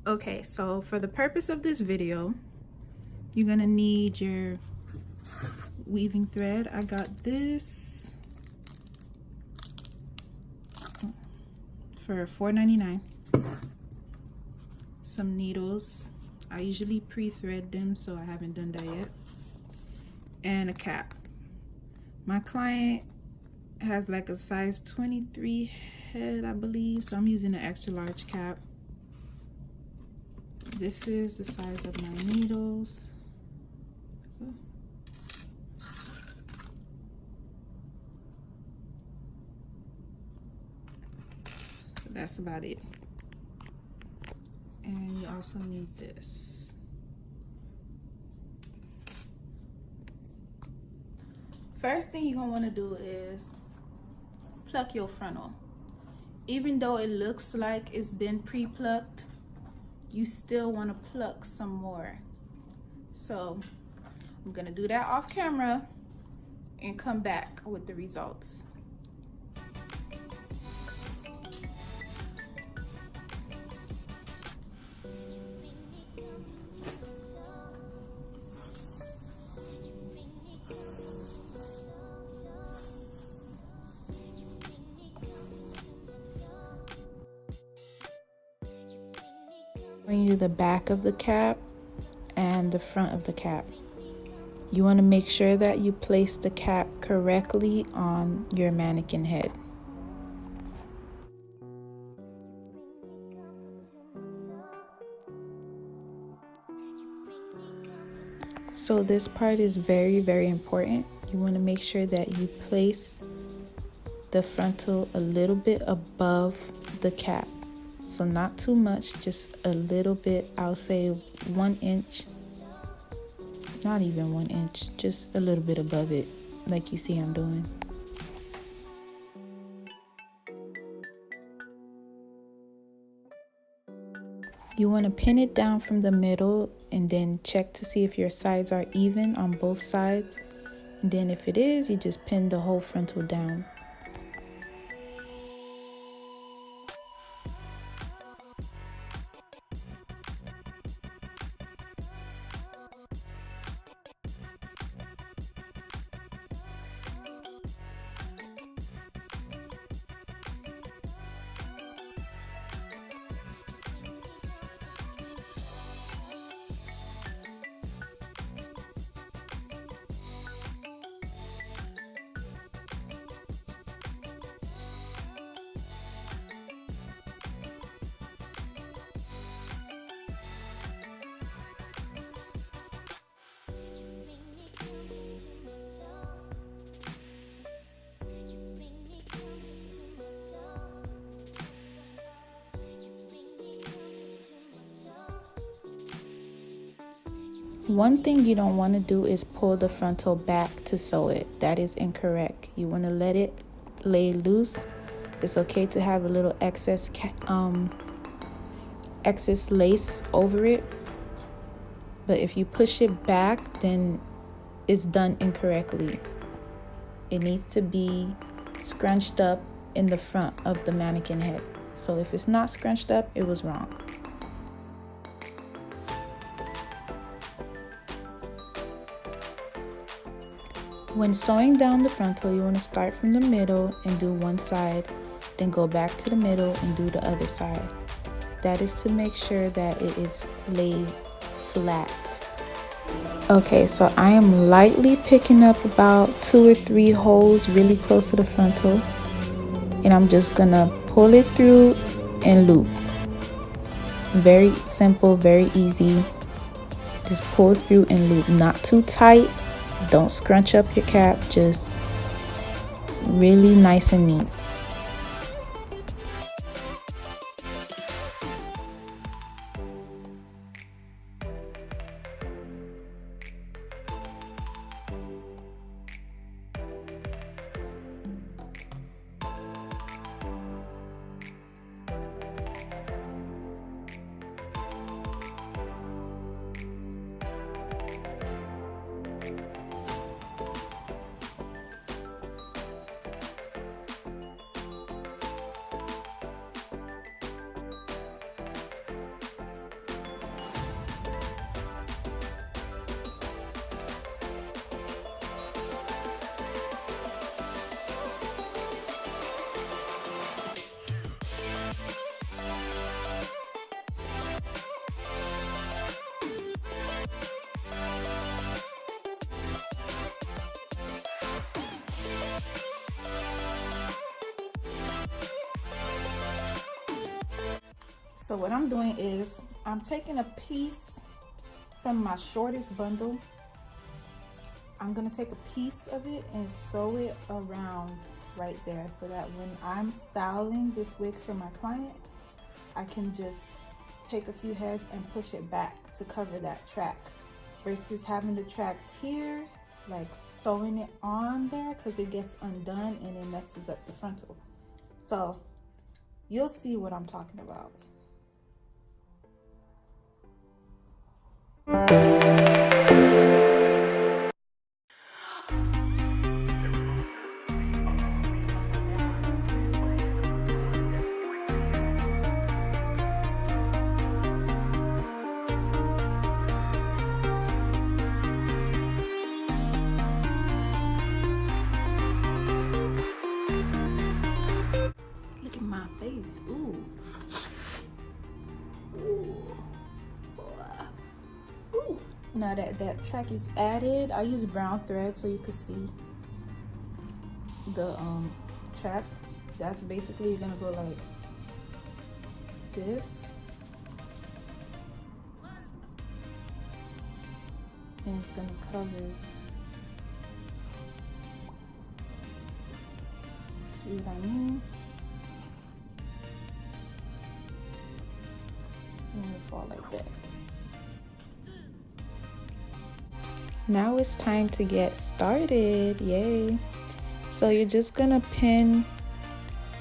Okay, so for the purpose of this video, you're gonna need your weaving thread. I got this for $4.99. Some needles. I usually pre-thread them, so I haven't done that yet. And a cap. My client has like a size 23 head, I believe, so I'm using an extra large cap. This is the size of my needles. So that's about it. And you also need this. First thing you're gonna want to do is pluck your frontal. Even though it looks like it's been pre-plucked, you still want to pluck some more. So I'm gonna do that off camera and come back with the results. Bring you the back of the cap and the front of the cap. You want to make sure that you place the cap correctly on your mannequin head. So this part is very, very important. You want to make sure that you place the frontal a little bit above the cap. So not too much, just a little bit. I'll say 1 inch, not even 1 inch, just a little bit above it, like you see I'm doing. You want to pin it down from the middle and then check to see if your sides are even on both sides. And then if it is, you just pin the whole frontal down. One thing you don't want to do is pull the frontal back to sew it. That is incorrect. You want to let it lay loose. It's okay to have a little excess lace over it. But if you push it back, then it's done incorrectly. It needs to be scrunched up in the front of the mannequin head. So if it's not scrunched up, it was wrong. When sewing down the frontal, you want to start from the middle and do one side, then go back to the middle and do the other side. That is to make sure that it is laid flat. Okay, so I am lightly picking up about 2 or 3 holes really close to the frontal, and I'm just gonna pull it through and loop. Very simple, very easy. Just pull it through and loop, not too tight. Don't scrunch up your cap, just really nice and neat. So what I'm doing is I'm taking a piece from my shortest bundle. I'm gonna take a piece of it and sew it around right there so that when I'm styling this wig for my client, I can just take a few heads and push it back to cover that track versus having the tracks here, like sewing it on there, because it gets undone and it messes up the frontal. So you'll see what I'm talking about. Look at my face. Ooh. Ooh. Now that track is added, I use brown thread so you can see the track. That's basically gonna go like this, and it's gonna cover. See what I mean? And it'll fall like that. Now it's time to get started. Yay! So you're just gonna pin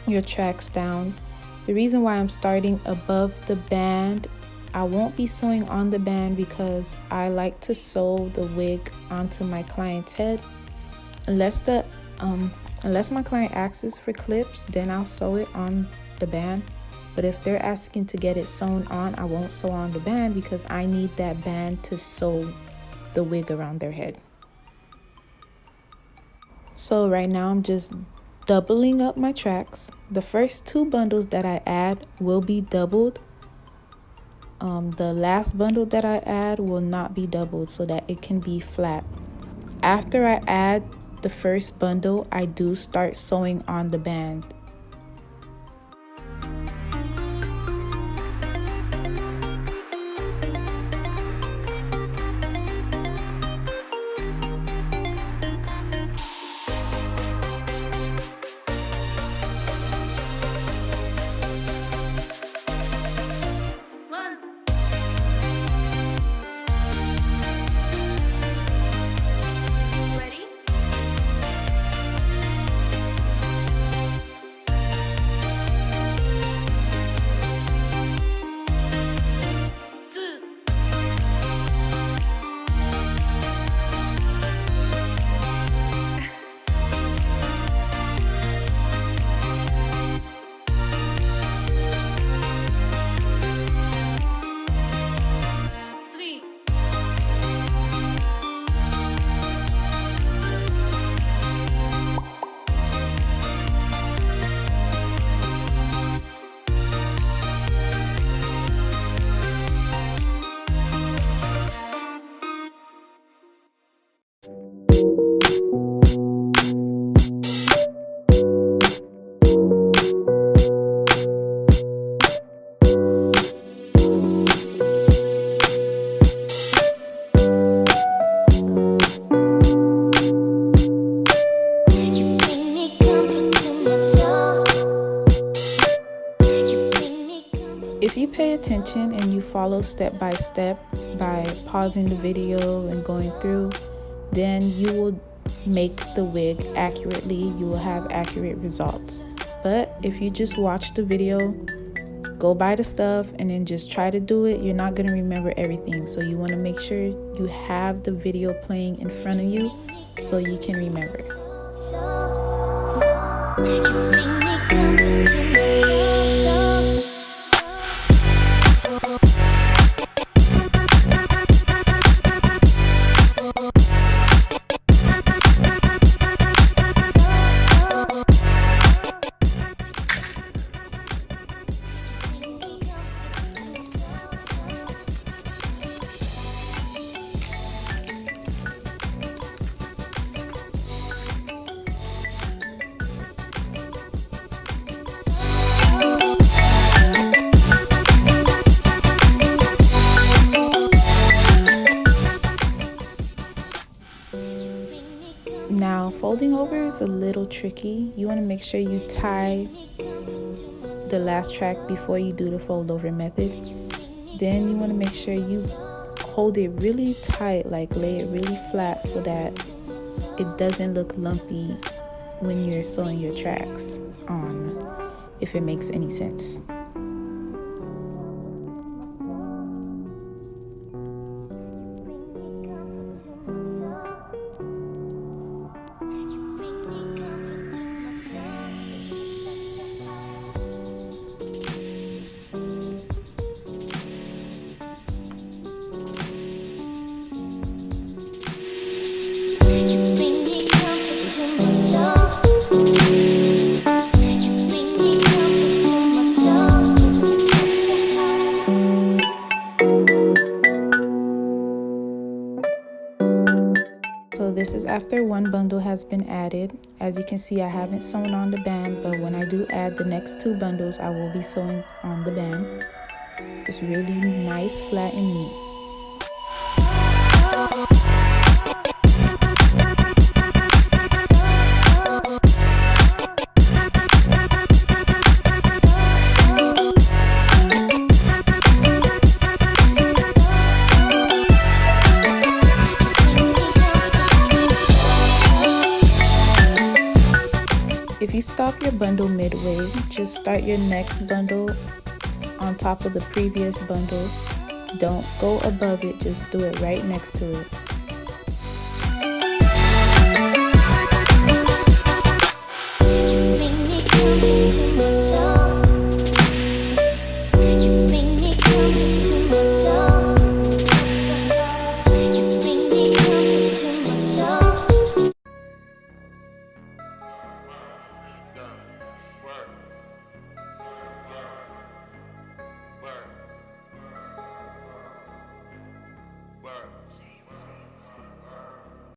your tracks down. The reason why I'm starting above the band, I won't be sewing on the band because I like to sew the wig onto my client's head. Unless my client asks for clips, then I'll sew it on the band. But if they're asking to get it sewn on, I won't sew on the band because I need that band to sew the wig around their head. So right now I'm just doubling up my tracks. The first 2 bundles that I add will be doubled. The last bundle that I add will not be doubled so that it can be flat. After I add the first bundle, I do start sewing on the band. If you pay attention and you follow step by step by pausing the video and going through, then you will make the wig accurately. You will have accurate results. But if you just watch the video, go buy the stuff, and then just try to do it, you're not going to remember everything. So you want to make sure you have the video playing in front of you so you can remember. folding over is a little tricky. You want to make sure you tie the last track before you do the fold over method. Then you want to make sure you hold it really tight, like lay it really flat so that it doesn't look lumpy when you're sewing your tracks on, if it makes any sense. So this is after one bundle has been added. As you can see, I haven't sewn on the band, but when I do add the next 2 bundles, I will be sewing on the band. It's really nice, flat, and neat. If you stop your bundle midway, just start your next bundle on top of the previous bundle. Don't go above it, just do it right next to it.